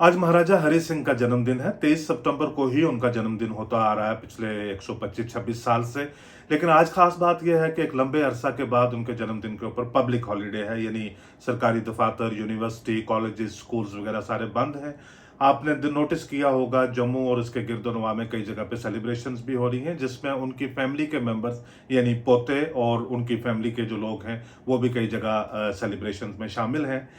आज महाराजा हरि सिंह का जन्मदिन है। 23 सितंबर को ही उनका जन्मदिन होता आ रहा है पिछले 125-26 साल से। लेकिन आज खास बात यह है कि एक लंबे अरसा के बाद उनके जन्मदिन के ऊपर पब्लिक हॉलिडे है, यानी सरकारी दफातर, यूनिवर्सिटी, कॉलेजेस, स्कूल्स वगैरह सारे बंद हैं। आपने नोटिस किया होगा जम्मू और इसके गिरदोनवा में कई जगह पे सेलिब्रेशंस भी हो रही हैं, जिसमें उनकी फैमिली के मेंबर्स यानी पोते और उनकी फैमिली के जो लोग हैं वो भी कई जगह सेलिब्रेशंस में शामिल हैं।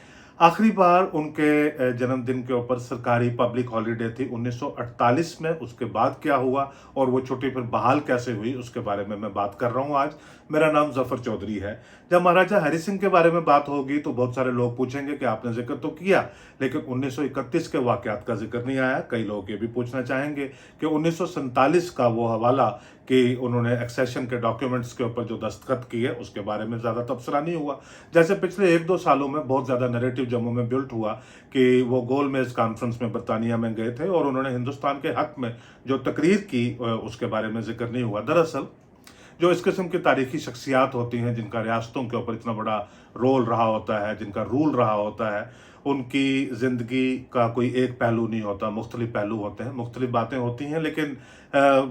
आखिरी बार उनके जन्मदिन के ऊपर सरकारी पब्लिक हॉलिडे थी 1948 में। उसके बाद क्या हुआ और वो छुट्टी फिर बहाल कैसे हुई, उसके बारे में मैं बात कर रहा हूं आज। मेरा नाम जफर चौधरी है। जब महाराजा हरि सिंह के बारे में बात होगी तो बहुत सारे लोग पूछेंगे कि आपने जिक्र तो किया, लेकिन 1931 के वाकयात का जिक्र नहीं आया। कई लोग ये भी पूछना चाहेंगे कि 1947 का वो हवाला कि उन्होंने एक्सेशन के डॉक्यूमेंट्स के ऊपर जो दस्तखत किए उसके बारे में ज्यादा तबसरा नहीं हुआ। जैसे पिछले 1-2 सालों में बहुत ज्यादा नैरेटिव जम्मू में बिल्ट हुआ कि वो गोलमेज कॉन्फ्रेंस में बरतानिया में गए थे और उन्होंने हिंदुस्तान के हक में जो तकरीर की उसके बारे में जिक्र नहीं हुआ। दरअसल जो इस किस्म की तारीखी शख्सियात होती हैं, जिनका रियासतों के ऊपर इतना बड़ा रोल रहा होता है, जिनका रूल रहा होता है, उनकी जिंदगी का कोई एक पहलू नहीं होता, मुख्तलिफ पहलू होते हैं, मुख्तलिफ बातें होती हैं। लेकिन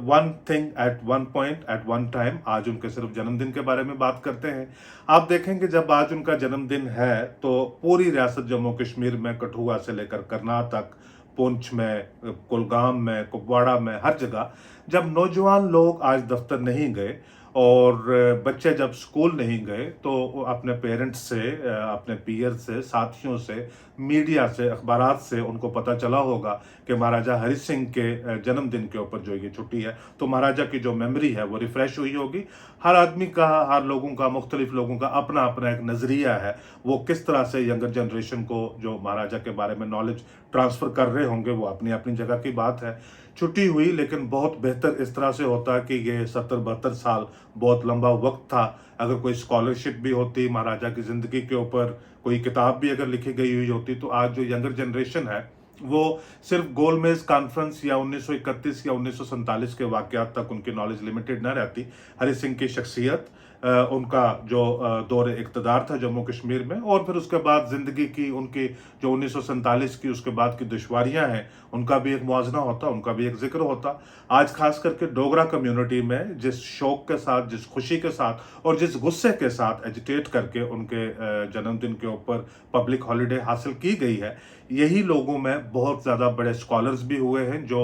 one thing at one point at one time, आज उनके सिर्फ जन्मदिन के बारे में बात करते हैं। आप देखेंगे जब आज उनका जन्मदिन है तो पूरी रियासत जम्मू कश्मीर में, कठुआ से लेकर करनाल तक, पुंछ में, कुलगाम में, कुपवाड़ा में, हर जगह जब नौजवान लोग आज दफ्तर नहीं गए और बच्चे जब स्कूल नहीं गए तो वो अपने पेरेंट्स से, अपने पीयर से, साथियों से, मीडिया से, अखबारात से उनको पता चला होगा कि महाराजा हरि सिंह के जन्मदिन के ऊपर जो ये छुट्टी है, तो महाराजा की जो मेमोरी है वो रिफ्रेश हुई होगी। हर आदमी का, हर लोगों का, मुख्तलिफ लोगों का अपना अपना एक नज़रिया है। वो किस तरह से यंगर जनरेशन को जो महाराजा के बारे में नॉलेज ट्रांसफ़र कर रहे होंगे, वो अपनी अपनी जगह की बात है। छुट्टी हुई, लेकिन बहुत बेहतर इस तरह से होता कि ये 70-72 साल बहुत लंबा वक्त था। अगर कोई स्कॉलरशिप भी होती महाराजा की ज़िंदगी के ऊपर, कोई किताब भी अगर लिखी गई हुई होती, तो आज जो यंगर जनरेशन है वो सिर्फ गोलमेज कॉन्फ्रेंस या 1931 या 1947 के वाकयात तक उनकी नॉलेज लिमिटेड न रहती। हरि सिंह की शख्सियत, उनका जो दौर इक़्तिदार था जम्मू कश्मीर में, और फिर उसके बाद ज़िंदगी की उनकी जो 1947 की उसके बाद की दुश्वारियां हैं, उनका भी एक मुआवजा होता, उनका भी एक जिक्र होता। आज खास करके डोगरा कम्युनिटी में जिस शौक के साथ, जिस खुशी के साथ और जिस गुस्से के साथ एजिटेट करके उनके जन्मदिन के ऊपर पब्लिक हॉलिडे हासिल की गई है, यही लोगों में बहुत ज़्यादा बड़े स्कॉलर्स भी हुए हैं जो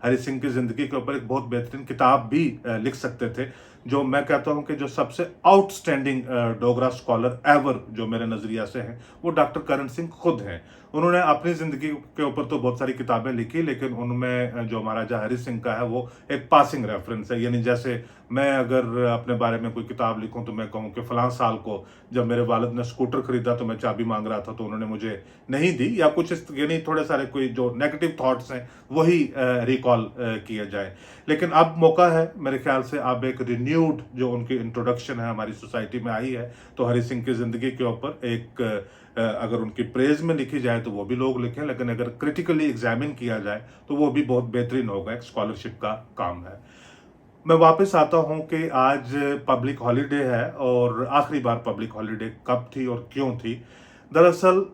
हरि सिंह की ज़िंदगी के ऊपर एक बहुत बेहतरीन किताब भी लिख सकते थे। जो मैं कहता हूं कि जो सबसे आउटस्टैंडिंग डोगरा स्कॉलर एवर जो मेरे नज़रिया से हैं, वो डॉक्टर करण सिंह खुद हैं। उन्होंने अपनी ज़िंदगी के ऊपर तो बहुत सारी किताबें लिखी, लेकिन उनमें जो महाराजा हरि सिंह का है वो एक पासिंग रेफरेंस है। यानी जैसे मैं अगर अपने बारे में कोई किताब लिखूं तो मैं कहूं कि फलां साल को जब मेरे वालिद ने स्कूटर खरीदा तो मैं चाबी मांग रहा था तो उन्होंने मुझे नहीं दी, या कुछ यानी थोड़े सारे कोई जो नेगेटिव थॉट्स हैं वही रिकॉल किया जाए। लेकिन अब मौका है मेरे ख्याल से, अब एक रिन्यूड जो उनकी इंट्रोडक्शन है हमारी सोसाइटी में आई है, तो हरि सिंह की ज़िंदगी के ऊपर एक अगर उनकी प्रेज में लिखी जाए तो वो भी लोग लिखें, लेकिन अगर क्रिटिकली एग्जामिन किया जाए तो वो भी बहुत बेहतरीन होगा। एक स्कॉलरशिप का काम है। मैं वापस आता हूं कि आज पब्लिक हॉलिडे है, और आखिरी बार पब्लिक हॉलिडे कब थी और क्यों थी। दरअसल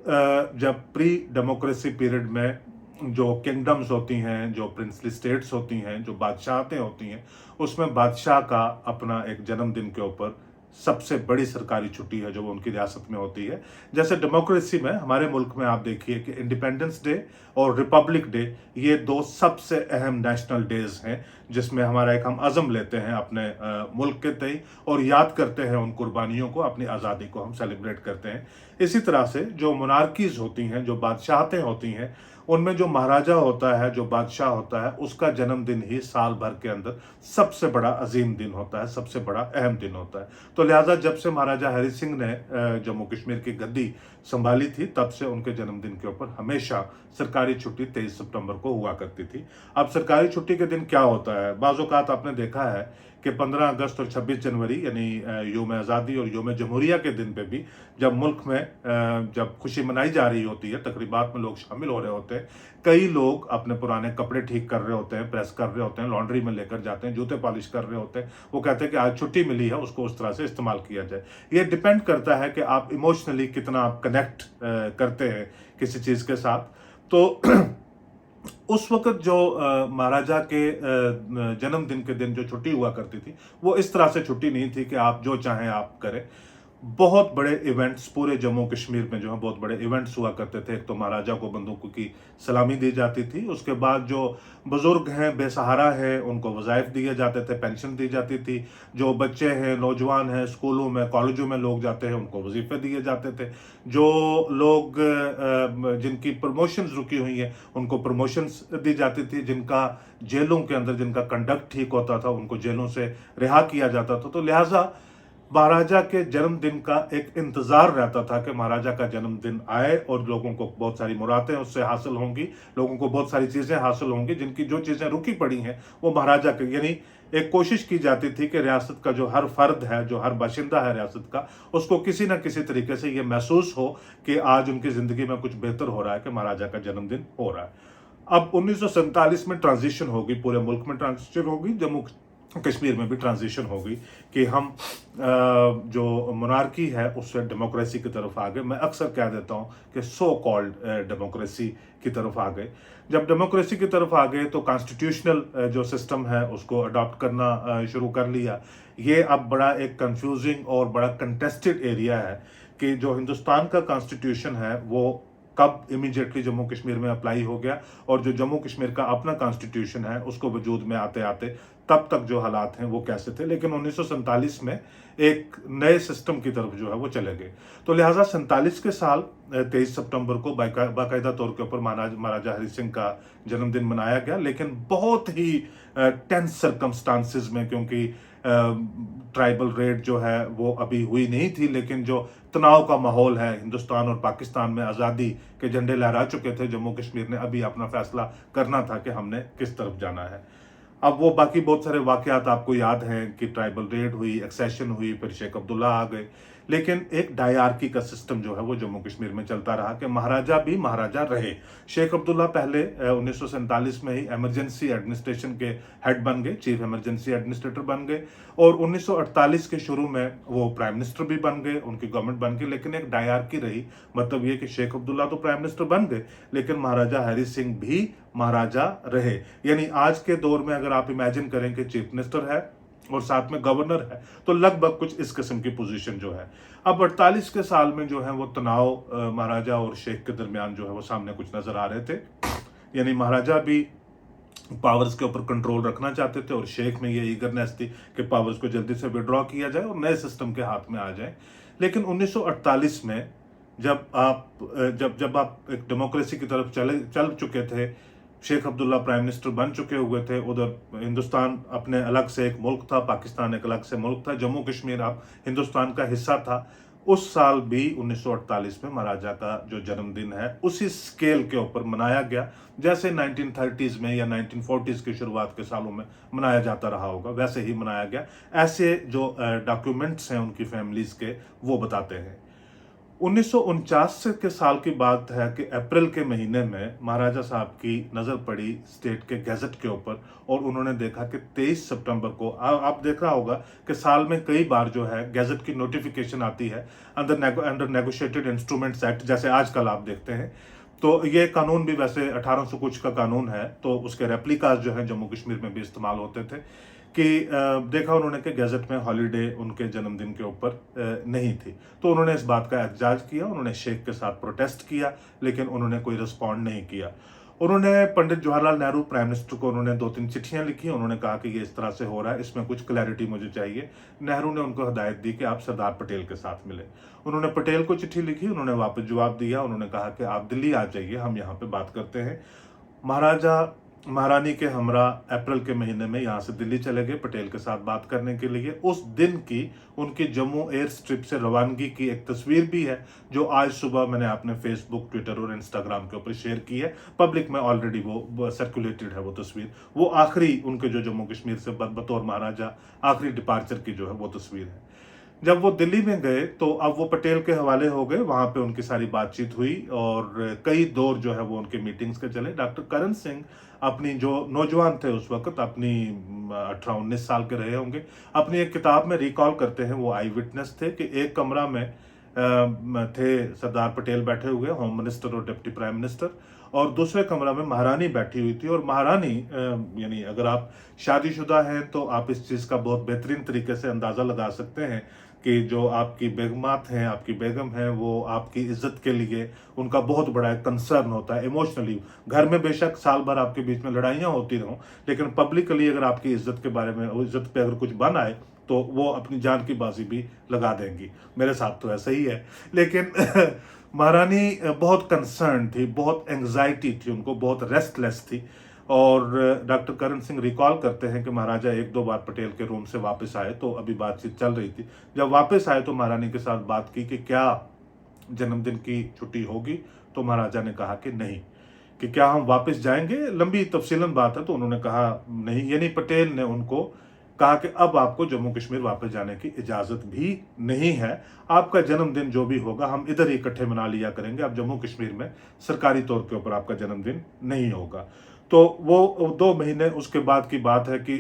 जब प्री डेमोक्रेसी पीरियड में जो किंगडम्स होती हैं, जो प्रिंसली स्टेट्स होती हैं, जो बादशाहतें होती हैं, उसमें बादशाह का अपना एक जन्मदिन के ऊपर सबसे बड़ी सरकारी छुट्टी है जो वो उनकी रियासत में होती है। जैसे डेमोक्रेसी में हमारे मुल्क में आप देखिए कि इंडिपेंडेंस डे और रिपब्लिक डे, ये दो सबसे अहम नेशनल डेज हैं, जिसमें हमारा एक हम अज़म लेते हैं अपने मुल्क के तय और याद करते हैं उन कुर्बानियों को, अपनी आज़ादी को हम सेलिब्रेट करते हैं। इसी तरह से जो मोनार्कीज होती हैं, जो बादशाहतें होती हैं, उनमें जो महाराजा होता है, जो बादशाह होता है, उसका जन्मदिन ही साल भर के अंदर सबसे बड़ा अजीम दिन होता है, सबसे बड़ा अहम दिन होता है। तो लिहाजा जब से महाराजा हरि सिंह ने जम्मू कश्मीर की गद्दी संभाली थी, तब से उनके जन्मदिन के ऊपर हमेशा सरकारी छुट्टी 23 सितंबर को हुआ करती थी। अब सरकारी छुट्टी के दिन क्या होता है, बाज़ औक़ात आपने देखा है कि 15 अगस्त और 26 जनवरी यानी योम आज़ादी और योम जमहूरिया के दिन पे भी जब मुल्क में जब खुशी मनाई जा रही होती है, तकरीबात में लोग शामिल हो रहे होते हैं, कई लोग अपने पुराने कपड़े ठीक कर रहे होते हैं, प्रेस कर रहे होते हैं, लॉन्ड्री में लेकर जाते हैं, जूते पॉलिश कर रहे होते हैं। वो कहते हैं कि आज छुट्टी मिली है, उसको उस तरह से इस्तेमाल किया जाए। ये डिपेंड करता है कि आप इमोशनली कितना आप कनेक्ट करते हैं किसी चीज़ के साथ। तो उस वक्त जो महाराजा के जन्मदिन के दिन जो छुट्टी हुआ करती थी वो इस तरह से छुट्टी नहीं थी कि आप जो चाहें आप करें। बहुत बड़े इवेंट्स पूरे जम्मू कश्मीर में जो है बहुत बड़े इवेंट्स हुआ करते थे। एक तो महाराजा को बंदूकों की सलामी दी जाती थी, उसके बाद जो बुजुर्ग हैं बेसहारा हैं उनको वज़ाइफ दिए जाते थे, पेंशन दी जाती थी। जो बच्चे हैं नौजवान हैं स्कूलों में कॉलेजों में लोग जाते हैं उनको वजीफे दिए जाते थे। जो लोग जिनकी प्रमोशंस रुकी हुई हैं उनको प्रमोशंस दी जाती थी। जिनका जेलों के अंदर जिनका कंडक्ट ठीक होता था उनको जेलों से रिहा किया जाता था। तो लिहाजा महाराजा के जन्मदिन का एक इंतजार रहता था कि महाराजा का जन्मदिन आए और लोगों को बहुत सारी मुरादें उससे हासिल होंगी, लोगों को बहुत सारी चीजें हासिल होंगी। जिनकी जो चीजें रुकी पड़ी हैं वो महाराजा के, यानी एक कोशिश की जाती थी कि रियासत का जो हर फर्द है, जो हर बाशिंदा है रियासत का, उसको किसी न किसी तरीके से ये महसूस हो कि आज उनकी जिंदगी में कुछ बेहतर हो रहा है, कि महाराजा का जन्मदिन हो रहा है। अब 1947 में ट्रांजिशन होगी, पूरे मुल्क में ट्रांजिशन होगी, जम्मू कश्मीर में भी ट्रांजिशन होगी कि हम जो मोनार्की है उससे डेमोक्रेसी की तरफ आ गए। मैं अक्सर कह देता हूँ कि सो कॉल्ड डेमोक्रेसी की तरफ आ गए। जब डेमोक्रेसी की तरफ आ गए तो कॉन्स्टिट्यूशनल जो सिस्टम है उसको अडॉप्ट करना शुरू कर लिया। ये अब बड़ा एक कंफ्यूजिंग और बड़ा कंटेस्टेड एरिया है कि जो हिंदुस्तान का कॉन्स्टिट्यूशन है वो कब इमीडिएटली जम्मू कश्मीर में अप्लाई हो गया और जो जम्मू कश्मीर का अपना कॉन्स्टिट्यूशन है उसको वजूद में आते आते तब तक जो हालात हैं वो कैसे थे। लेकिन 1947 में एक नए सिस्टम की तरफ जो है वो चले गए। तो लिहाजा 47 के साल 23 सितंबर को बाकायदा तौर के ऊपर महाराजा हरि सिंह का जन्मदिन मनाया गया, लेकिन बहुत ही टेंस सर्कमस्टांसिस में, क्योंकि ट्राइबल रेड जो है वो अभी हुई नहीं थी, लेकिन जो तनाव का माहौल है, हिंदुस्तान और पाकिस्तान में आज़ादी के झंडे लहरा चुके थे, जम्मू कश्मीर ने अभी अपना फैसला करना था कि हमने किस तरफ जाना है। अब वो बाकी बहुत सारे वाकयात आपको याद हैं कि ट्राइबल रेड हुई, एक्सेशन हुई, फिर शेख अब्दुल्ला आ गए, लेकिन एक डायरार्की का सिस्टम जो है वो जम्मू कश्मीर में चलता रहा कि महाराजा भी महाराजा रहे। शेख अब्दुल्ला पहले 1947 में ही इमरजेंसी एडमिनिस्ट्रेशन के हेड बन गए, चीफ इमरजेंसी एडमिनिस्ट्रेटर बन गए, और 1948 के शुरू में वो प्राइम मिनिस्टर भी बन गए, उनकी गवर्नमेंट बन गई। लेकिन एक डायरार्की रही, मतलब ये कि शेख अब्दुल्ला तो प्राइम मिनिस्टर बन गए लेकिन महाराजा हरि सिंह भी महाराजा रहे। यानी आज के दौर में अगर आप इमेजिन करें कि चीफ मिनिस्टर है और साथ में गवर्नर है तो लगभग कुछ इस किस्म की पोजीशन जो है। अब 48 के साल में जो है वो तनाव महाराजा और शेख के दरमियान जो है वो सामने कुछ नजर आ रहे थे। यानी महाराजा भी पावर्स के ऊपर कंट्रोल रखना चाहते थे और शेख में ये ईगरनेस थी कि पावर्स को जल्दी से विड्रॉ किया जाए और नए सिस्टम के हाथ में आ जाए। लेकिन 1948 में जब आप एक डेमोक्रेसी की तरफ चल चुके थे, शेख अब्दुल्ला प्राइम मिनिस्टर बन चुके हुए थे, उधर हिंदुस्तान अपने अलग से एक मुल्क था, पाकिस्तान एक अलग से मुल्क था, जम्मू कश्मीर अब हिंदुस्तान का हिस्सा था। उस साल भी 1948 में महाराजा का जो जन्मदिन है उसी स्केल के ऊपर मनाया गया जैसे 1930s में या 1940s की शुरुआत के सालों में मनाया जाता रहा होगा, वैसे ही मनाया गया। ऐसे जो डॉक्यूमेंट्स हैं उनकी फैमिलीज के वो बताते हैं। 1949 के साल की बात है कि अप्रैल के महीने में महाराजा साहब की नज़र पड़ी स्टेट के गैजेट के ऊपर और उन्होंने देखा कि 23 सितंबर को आप देख रहा होगा कि साल में कई बार जो है गैजेट की नोटिफिकेशन आती है अंडर नेगोशिएटेड इंस्ट्रूमेंट्स एक्ट, जैसे आजकल आप देखते हैं। तो ये कानून भी वैसे 1800 कुछ का कानून है, तो उसके रेप्लिकाज जो है जम्मू कश्मीर में भी इस्तेमाल होते थे कि देखा उन्होंने कि गैजेट में हॉलीडे उनके जन्मदिन के ऊपर नहीं थी। तो उन्होंने इस बात का एहतजाज किया, उन्होंने शेख के साथ प्रोटेस्ट किया, लेकिन उन्होंने कोई रिस्पॉन्ड नहीं किया। उन्होंने पंडित जवाहरलाल नेहरू प्राइम मिनिस्टर को उन्होंने 2-3 चिट्ठियां लिखी, उन्होंने कहा कि ये इस तरह से हो रहा है, इसमें कुछ क्लैरिटी मुझे चाहिए। नेहरू ने उनको हिदायत दी कि आप सरदार पटेल के साथ मिले। उन्होंने पटेल को चिट्ठी लिखी, उन्होंने वापस जवाब दिया, उन्होंने कहा कि आप दिल्ली आ जाइए, हम यहाँ पे बात करते हैं। महाराजा महारानी के हमरा अप्रैल के महीने में यहाँ से दिल्ली चले गए पटेल के साथ बात करने के लिए। उस दिन की उनकी जम्मू एयर स्ट्रिप से रवानगी की एक तस्वीर भी है जो आज सुबह मैंने अपने फेसबुक, ट्विटर और इंस्टाग्राम के ऊपर शेयर की है। पब्लिक में ऑलरेडी वो सर्कुलेटेड है वो तस्वीर। वो आखिरी उनके जो जम्मू कश्मीर से बतौर महाराजा आखिरी डिपार्चर की जो है वो तस्वीर है। जब वो दिल्ली में गए तो अब वो पटेल के हवाले हो गए, वहां पे उनकी सारी बातचीत हुई और कई दौर जो है वो उनके मीटिंग्स के चले। डॉक्टर करण सिंह अपनी जो नौजवान थे उस वक्त, अपनी 18-19 साल के रहे होंगे, अपनी एक किताब में रिकॉल करते हैं, वो आई विटनेस थे कि एक कमरा में थे सरदार पटेल बैठे हुए, होम मिनिस्टर और डिप्टी प्राइम मिनिस्टर, और दूसरे कमरा में महारानी बैठी हुई थी। और महारानी यानी अगर आप शादीशुदा हैं तो आप इस चीज़ का बहुत बेहतरीन तरीके से अंदाज़ा लगा सकते हैं कि जो आपकी बेगमात हैं, आपकी बेगम हैं, वो आपकी इज्जत के लिए उनका बहुत बड़ा एक कंसर्न होता है इमोशनली। घर में बेशक साल भर आपके बीच में लड़ाइयाँ होती रहूं, लेकिन पब्लिकली अगर आपकी इज्जत के बारे में, इज्जत पे अगर कुछ बन आए तो वो अपनी जान की बाजी भी लगा देंगी। मेरे साथ तो ऐसा ही है। लेकिन महारानी बहुत कंसर्न थी, बहुत एंग्जाइटी थी उनको, बहुत रेस्टलेस थी। और डॉक्टर करण सिंह रिकॉल करते हैं कि महाराजा एक दो बार पटेल के रूम से वापस आए तो अभी बातचीत चल रही थी। जब वापस आए तो महारानी के साथ बात की कि क्या जन्मदिन की छुट्टी होगी, तो महाराजा ने कहा कि नहीं, कि क्या हम वापस जाएंगे। लंबी तफसीलन बात है, तो उन्होंने कहा नहीं। यानी पटेल ने उनको कहा कि अब आपको जम्मू कश्मीर वापस जाने की इजाजत भी नहीं है, आपका जन्मदिन जो भी होगा हम इधर ही इकट्ठे मना लिया करेंगे, अब जम्मू कश्मीर में सरकारी तौर के ऊपर आपका जन्मदिन नहीं होगा। तो वो 2 महीने उसके बाद की बात है कि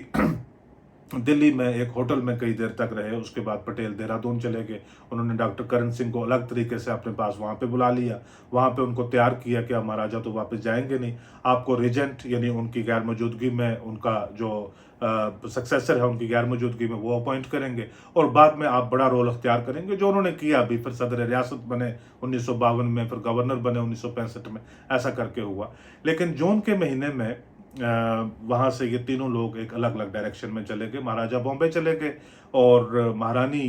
दिल्ली में एक होटल में कई देर तक रहे। उसके बाद पटेल देहरादून चले गए। उन्होंने डॉक्टर करण सिंह को अलग तरीके से अपने पास वहाँ पे बुला लिया, वहाँ पे उनको तैयार किया कि महाराजा तो वापस जाएंगे नहीं, आपको रिजेंट यानी उनकी गैर मौजूदगी में उनका जो सक्सेसर है उनकी गैर मौजूदगी में वो अपॉइंट करेंगे और बाद में आप बड़ा रोल अख्तियार करेंगे, जो उन्होंने किया भी। फिर सदर रियासत बने 1952 में, फिर गवर्नर बने 1965 में, ऐसा करके हुआ। लेकिन जून के महीने में वहाँ से ये तीनों लोग एक अलग अलग डायरेक्शन में चले गए। महाराजा बॉम्बे चले गए और महारानी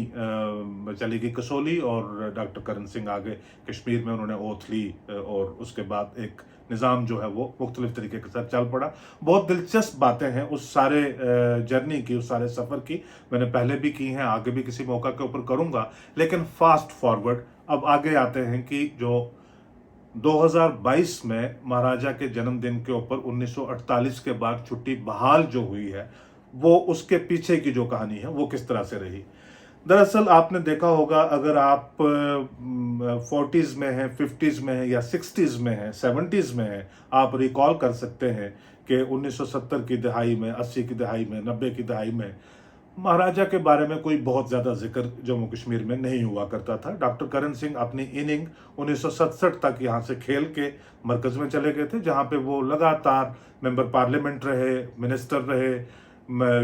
चली गई कसौली और डॉक्टर करण सिंह आ गए कश्मीर में। उन्होंने ओथ ली और उसके बाद एक निज़ाम जो है वो मुख्तलिफ तरीके के साथ चल पड़ा। बहुत दिलचस्प बातें हैं उस सारे जर्नी की, उस सारे सफ़र की। मैंने पहले भी की हैं, आगे भी किसी मौका के ऊपर करूँगा। लेकिन फास्ट फॉरवर्ड अब आगे आते हैं कि जो 2022 में महाराजा के जन्मदिन के ऊपर 1948 के बाद छुट्टी बहाल जो हुई है, वो उसके पीछे की जो कहानी है वो किस तरह से रही। दरअसल आपने देखा होगा, अगर आप 40s में हैं, 50s में हैं या 60s में हैं, 70s में हैं, आप रिकॉल कर सकते हैं कि 1970 की दहाई में, 80 की दहाई में, 90 की दहाई में महाराजा के बारे में कोई बहुत ज़्यादा जिक्र जम्मू कश्मीर में नहीं हुआ करता था। डॉक्टर करण सिंह अपनी इनिंग 1967 तक यहाँ से खेल के मरकज़ में चले गए थे, जहाँ पे वो लगातार मेंबर पार्लियामेंट रहे, मिनिस्टर रहे,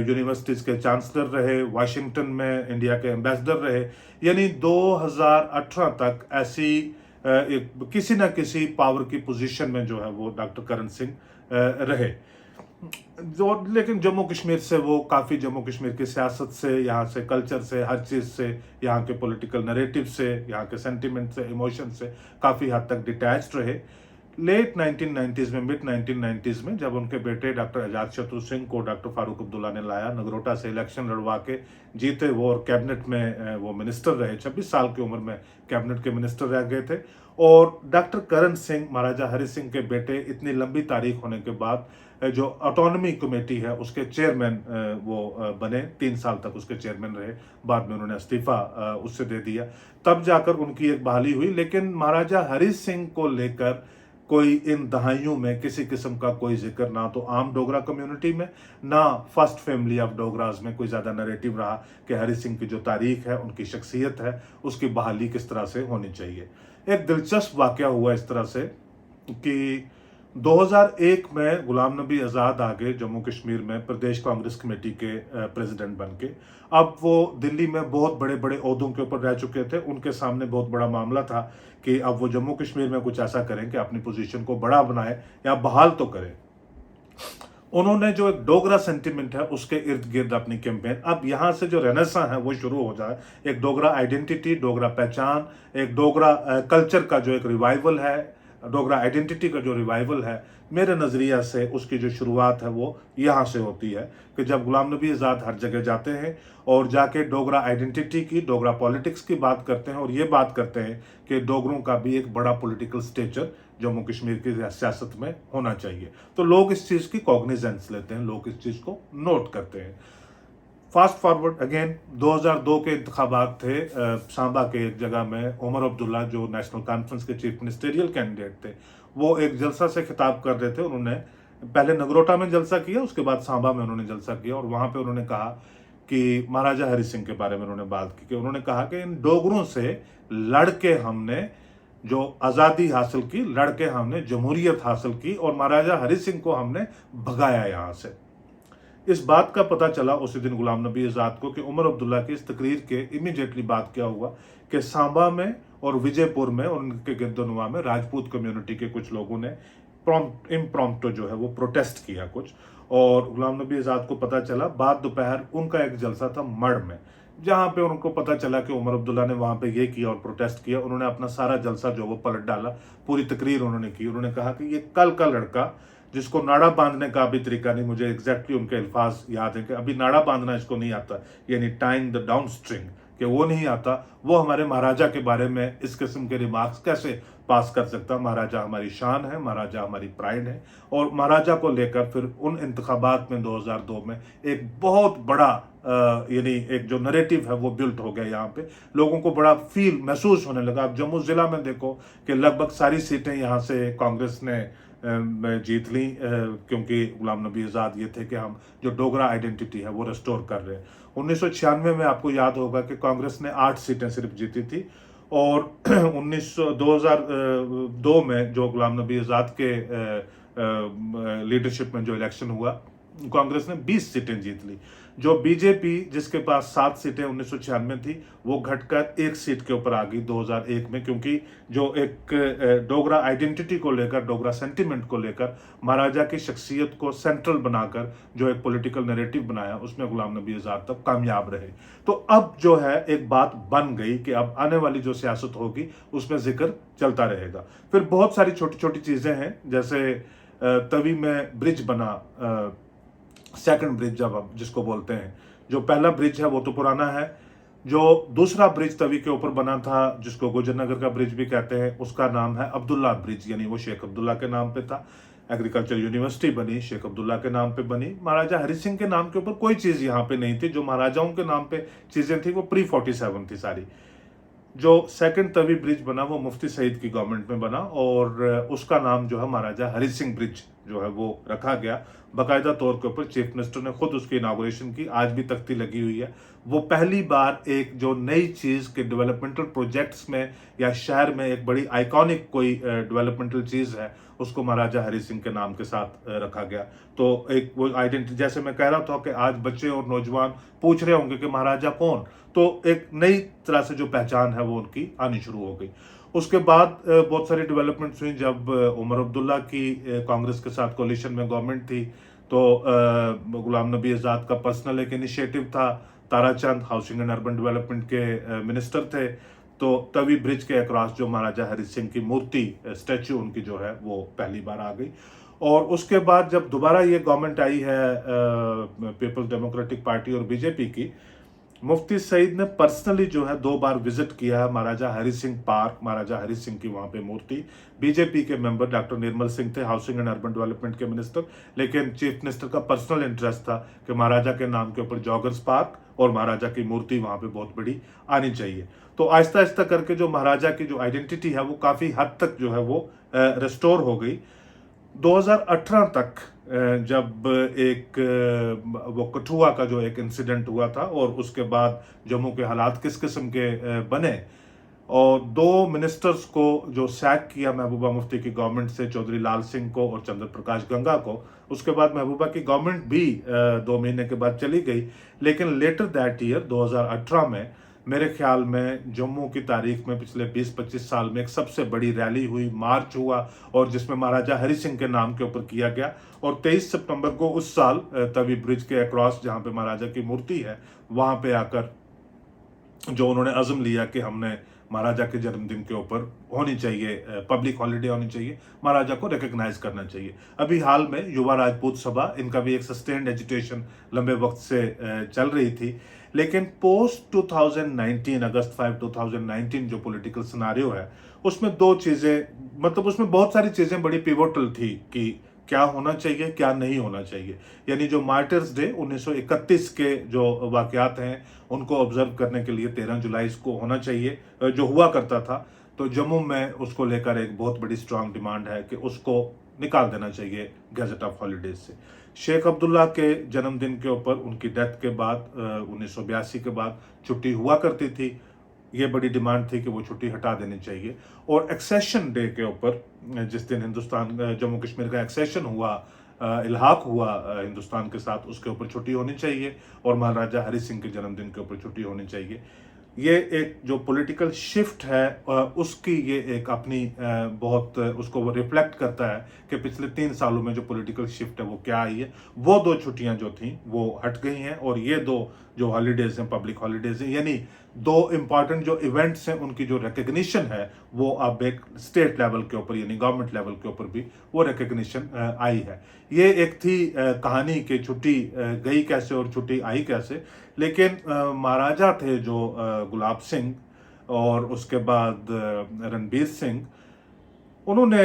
यूनिवर्सिटीज़ के चांसलर रहे, वाशिंगटन में इंडिया के एम्बेसडर रहे। यानी 2018 तक ऐसी किसी न किसी पावर की पोजीशन में जो है वो डॉक्टर करण सिंह रहे। जो लेकिन जम्मू कश्मीर से वो काफ़ी, जम्मू कश्मीर की सियासत से, यहाँ से कल्चर से, हर चीज़ से, यहाँ के पॉलिटिकल नरेटिव से, यहाँ के सेंटिमेंट से, इमोशन से काफ़ी हद तक डिटैच्ड रहे। लेट 1990s में, मिड 1990s में जब उनके बेटे डॉक्टर अजातशत्रु सिंह को डॉक्टर फारूक अब्दुल्ला ने लाया, नगरोटा से इलेक्शन लड़वा के जीते वो, और कैबिनेट में वो मिनिस्टर रहे, 26 साल की उम्र में कैबिनेट के मिनिस्टर रह गए थे। और डॉक्टर करण सिंह, महाराजा हरि सिंह के बेटे, इतनी लंबी तारीख होने के बाद जो ऑटोनॉमी कमेटी है उसके चेयरमैन वो बने, 3 साल तक उसके चेयरमैन रहे। बाद में उन्होंने इस्तीफा उससे दे दिया, तब जाकर उनकी एक बहाली हुई। लेकिन महाराजा हरि सिंह को लेकर कोई इन दहाइयों में किसी किस्म का कोई जिक्र ना तो आम डोगरा कम्युनिटी में, ना फर्स्ट फैमिली ऑफ डोगराज में कोई ज़्यादा नैरेटिव रहा कि हरि सिंह की जो तारीख है, उनकी शख्सियत है, उसकी बहाली किस तरह से होनी चाहिए। एक दिलचस्प वाक़या हुआ इस तरह से कि 2001 में गुलाम नबी आज़ाद आ गए जम्मू कश्मीर में प्रदेश कांग्रेस कमेटी के प्रेसिडेंट बन के। अब वो दिल्ली में बहुत बड़े बड़े ओहदों के ऊपर रह चुके थे, उनके सामने बहुत बड़ा मामला था कि अब वो जम्मू कश्मीर में कुछ ऐसा करें कि अपनी पोजीशन को बड़ा बनाए या बहाल तो करें। उन्होंने जो एक डोगरा सेंटिमेंट है उसके इर्द गिर्द अपनी कैंपेन, अब यहाँ से जो रेनेसा है वो शुरू हो जाए, एक डोगरा आइडेंटिटी, डोगरा पहचान, एक डोगरा कल्चर का जो एक रिवाइवल है, डोगरा आइडेंटिटी का जो रिवाइवल है, मेरे नज़रिया से उसकी जो शुरुआत है वो यहाँ से होती है कि जब गुलाम नबी आज़ाद हर जगह जाते हैं और जाके डोगरा आइडेंटिटी की, डोगरा पॉलिटिक्स की बात करते हैं और ये बात करते हैं कि डोगरों का भी एक बड़ा पॉलिटिकल स्टेचर जम्मू कश्मीर की सियासत में होना चाहिए, तो लोग इस चीज़ की कॉग्निजेंस लेते हैं, लोग इस चीज़ को नोट करते हैं। फास्ट फॉरवर्ड अगेन 2002 के इंतखाबात थे, सांबा के एक जगह में उमर अब्दुल्ला जो नेशनल कॉन्फ्रेंस के चीफ मिनिस्टेरियल कैंडिडेट थे, वो एक जलसा से खिताब कर रहे थे। उन्होंने पहले नगरोटा में जलसा किया, उसके बाद सांबा में उन्होंने जलसा किया और वहाँ पे उन्होंने कहा कि महाराजा हरि सिंह के बारे में उन्होंने बात की कि उन्होंने कहा कि इन डोगरों से लड़ के हमने जो आज़ादी हासिल की, लड़के हमने जमहूरियत हासिल की और महाराजा हरि सिंह को हमने भगाया यहाँ से। इस बात का पता चला उसी दिन गुलाम नबी आज़ाद को कि उमर अब्दुल्ला की इस तकरीर के इमीडिएटली बाद क्या हुआ कि सांबा में और विजयपुर में और उनके गिरदोनवा में राजपूत कम्युनिटी के कुछ लोगों ने इम्प्रॉम्प्टो जो है वो प्रोटेस्ट किया कुछ, और गुलाम नबी आज़ाद को पता चला बाद दोपहर उनका एक जलसा था मढ़ में, जहां पे उनको पता चला कि उमर अब्दुल्ला ने वहां पे ये किया और प्रोटेस्ट किया। उन्होंने अपना सारा जलसा जो वो पलट डाला, पूरी तकरीर उन्होंने की। उन्होंने कहा कि ये कल का लड़का जिसको नाड़ा बांधने का भी तरीका नहीं, मुझे एग्जैक्टली उनके अल्फाज याद है कि अभी नाड़ा बांधना इसको नहीं आता, यानी टाइंग द डाउन स्ट्रिंग, कि वो नहीं आता, वो हमारे महाराजा के बारे में इस किस्म के रिमार्क्स कैसे पास कर सकता। महाराजा हमारी शान है, महाराजा हमारी प्राइड है। और महाराजा को लेकर फिर उन इंतखाबात में 2002 में एक बहुत बड़ा यानी एक जो नरेटिव है वो बिल्ट हो गया। यहाँ पे लोगों को बड़ा फील महसूस होने लगा। अब जम्मू जिला में देखो कि लगभग सारी सीटें यहाँ से कांग्रेस ने जीत ली, क्योंकि गुलाम नबी आज़ाद ये थे कि हम जो डोगरा आइडेंटिटी है वो रिस्टोर कर रहे हैं। 1996 में आपको याद होगा कि कांग्रेस ने 8 सीटें सिर्फ जीती थी, और 2002 में जो गुलाम नबी आज़ाद के लीडरशिप में जो इलेक्शन हुआ, कांग्रेस ने 20 सीटें जीत ली। जो बीजेपी जिसके पास 7 सीटें 1996 थी, वो घटकर 1 सीट के ऊपर आ गई 2001 में, क्योंकि जो एक डोगरा आइडेंटिटी को लेकर, डोगरा सेंटिमेंट को लेकर, महाराजा की शख्सियत को सेंट्रल बनाकर जो एक पॉलिटिकल नैरेटिव बनाया, उसमें गुलाम नबी आज़ाद तक कामयाब रहे। तो अब जो है एक बात बन गई कि अब आने वाली जो सियासत होगी उसमें जिक्र चलता रहेगा। फिर बहुत सारी छोटी छोटी चीज़ें हैं, जैसे तवी में ब्रिज बना, सेकंड ब्रिज जब हम जिसको बोलते हैं, जो पहला ब्रिज है वो तो पुराना है, जो दूसरा ब्रिज तवी के ऊपर बना था जिसको गुजरनगर का ब्रिज भी कहते हैं, उसका नाम है अब्दुल्ला ब्रिज, यानी वो शेख अब्दुल्ला के नाम पे था। एग्रीकल्चर यूनिवर्सिटी बनी शेख अब्दुल्ला के नाम पे बनी। महाराजा हरि सिंह के नाम के ऊपर कोई चीज यहाँ पे नहीं थी। जो महाराजाओं के नाम पे चीजें थी वो प्री 47 थी सारी। जो सेकंड तवी ब्रिज बना वो मुफ्ती सईद की गवर्नमेंट में बना, और उसका नाम जो है महाराजा हरि सिंह ब्रिज जो है वो रखा गया। बाकायदा तौर के ऊपर चीफ मिनिस्टर ने खुद उसकी इनागुरेशन की, आज भी तख्ती लगी हुई है। वो पहली बार एक जो नई चीज के डेवलपमेंटल प्रोजेक्ट्स में या शहर में एक बड़ी आइकॉनिक कोई डेवलपमेंटल चीज है, उसको महाराजा हरि सिंह के नाम के साथ रखा गया। तो एक वो आइडेंटिटी, जैसे मैं कह रहा था कि आज बच्चे और नौजवान पूछ रहे होंगे कि महाराजा कौन, तो एक नई तरह से जो पहचान है वो उनकी आनी शुरू हो गई। उसके बाद बहुत सारी डेवलपमेंट्स हुई। जब उमर अब्दुल्ला की कांग्रेस के साथ कोलिशन में गवर्नमेंट थी, तो गुलाम नबी आज़ाद का पर्सनल एक इनिशिएटिव था। Tarachand housing and urban development के मिनिस्टर थे। तो तवी ब्रिज के अक्रॉस जो महाराजा हरि सिंह की मूर्ति, स्टैच्यू उनकी जो है वो पहली बार आ गई। और उसके बाद जब दोबारा ये गवर्नमेंट आई है पीपल्स डेमोक्रेटिक पार्टी और बीजेपी की, मुफ्ती सईद ने पर्सनली जो है 2 बार विजिट किया है महाराजा हरि सिंह पार्क, महाराजा हरि सिंह की वहां पे मूर्ति। बीजेपी के मेंबर डॉक्टर निर्मल सिंह थे, हाउसिंग एंड अर्बन डेवलपमेंट के मिनिस्टर, लेकिन चीफ मिनिस्टर का पर्सनल इंटरेस्ट था कि महाराजा के नाम के ऊपर जॉगर्स पार्क और महाराजा की मूर्ति वहां पे बहुत बड़ी आनी चाहिए। तो आहिस्ता आहिस्ता करके जो महाराजा की जो आइडेंटिटी है वो काफी हद तक जो है वो रिस्टोर हो गई। 2018 तक जब एक वो कठुआ का जो एक इंसिडेंट हुआ था, और उसके बाद जम्मू के हालात किस किस्म के बने, और 2 मिनिस्टर्स को जो सैक किया महबूबा मुफ्ती की गवर्नमेंट से, चौधरी लाल सिंह को और चंद्र प्रकाश गंगा को, उसके बाद महबूबा की गवर्नमेंट भी 2 महीने के बाद चली गई। लेकिन लेटर दैट ईयर 2018 में मेरे ख्याल में जम्मू की तारीख में पिछले 20-25 साल में एक सबसे बड़ी रैली हुई, मार्च हुआ, और जिसमें महाराजा हरि सिंह के नाम के ऊपर किया गया। और 23 सितंबर को उस साल तवी ब्रिज के अक्रॉस जहां पे महाराजा की मूर्ति है, वहां पे आकर जो उन्होंने अज़म लिया कि हमने महाराजा के जन्मदिन के ऊपर होनी चाहिए, पब्लिक हॉलीडे होनी चाहिए, महाराजा को रिकग्नाइज करना चाहिए। अभी हाल में युवा राजपूत सभा, इनका भी एक सस्टेन्ड एजुटेशन लंबे वक्त से चल रही थी, लेकिन पोस्ट 2019 अगस्त 5 2019 जो पॉलिटिकल सिनारियो है, उसमें 2 चीजें, मतलब उसमें बहुत सारी चीजें बड़ी पिवोटल थी कि क्या होना चाहिए, क्या नहीं होना चाहिए। यानी जो मार्टर्स डे 1931 के जो वाकयात हैं उनको ऑब्जर्व करने के लिए 13 जुलाई को होना चाहिए, जो हुआ करता था। तो जम्मू में उसको लेकर एक बहुत बड़ी स्ट्रांग डिमांड है कि उसको निकाल देना चाहिए गैजेट ऑफ हॉलीडेज से। शेख अब्दुल्ला के जन्मदिन के ऊपर उनकी डेथ के बाद 1982 के बाद छुट्टी हुआ करती थी। ये बड़ी डिमांड थी कि वो छुट्टी हटा देनी चाहिए। और एक्सेशन डे के ऊपर, जिस दिन हिंदुस्तान जम्मू कश्मीर का एक्सेशन हुआ, इल्हाक हुआ हिंदुस्तान के साथ, उसके ऊपर छुट्टी होनी चाहिए। और महाराजा हरि सिंह के जन्मदिन के ऊपर छुट्टी होनी चाहिए। ये एक जो पॉलिटिकल शिफ्ट है उसकी ये एक अपनी बहुत उसको वो रिफ्लेक्ट करता है कि पिछले 3 सालों में जो पॉलिटिकल शिफ्ट है वो क्या आई है। वो 2 छुट्टियां जो थी वो हट गई हैं, और ये 2 जो हॉलीडेज हैं, पब्लिक हॉलीडेज हैं, यानी 2 इंपॉर्टेंट जो इवेंट्स हैं उनकी जो रिकग्निशन है वो अब एक स्टेट लेवल के ऊपर यानी गवर्नमेंट लेवल के ऊपर भी वो रिकग्निशन आई है। ये एक थी कहानी कि छुट्टी गई कैसे और छुट्टी आई कैसे। लेकिन महाराजा थे जो गुलाब सिंह और उसके बाद रणबीर सिंह, उन्होंने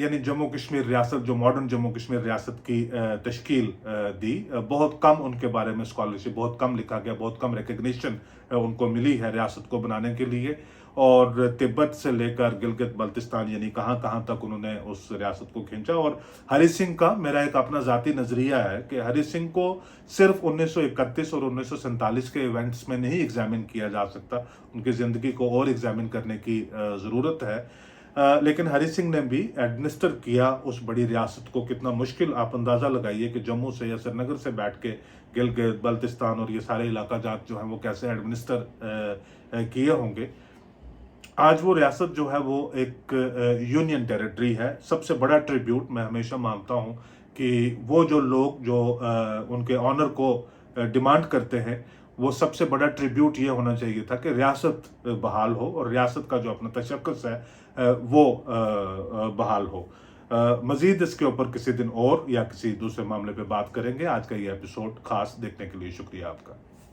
यानी जम्मू कश्मीर रियासत, जो मॉडर्न जम्मू कश्मीर रियासत की तश्कील दी। बहुत कम उनके बारे में स्कॉलरशिप, बहुत कम लिखा गया, बहुत कम रिकग्निशन उनको मिली है रियासत को बनाने के लिए। और तिब्बत से लेकर गिलगित बल्तिस्तान यानी कहाँ कहाँ तक उन्होंने उस रियासत को खींचा। और हरि सिंह का मेरा एक अपना ज़ाती नज़रिया है कि हरि सिंह को सिर्फ 1931 और 1947 के इवेंट्स में नहीं एग्जामिन किया जा सकता, उनकी ज़िंदगी को और एग्जामिन करने की ज़रूरत है। लेकिन हरि सिंह ने भी एडमिनिस्टर किया उस बड़ी रियासत को। कितना मुश्किल, आप अंदाज़ा लगाइए कि जम्मू से या श्रीनगर से बैठ के गिलगित बल्तिस्तान और ये सारे इलाका जात जो हैं वो कैसे एडमिनिस्टर किए होंगे। आज वो रियासत जो है वो एक यूनियन टेरिटरी है। सबसे बड़ा ट्रिब्यूट मैं हमेशा मानता हूँ कि वो जो लोग जो उनके ऑनर को डिमांड करते हैं, वो सबसे बड़ा ट्रिब्यूट ये होना चाहिए था कि रियासत बहाल हो और रियासत का जो अपना तशक्कुस है वो बहाल हो। मज़ीद इसके ऊपर किसी दिन और या किसी दूसरे मामले पे बात करेंगे। आज का ये एपिसोड खास देखने के लिए शुक्रिया आपका।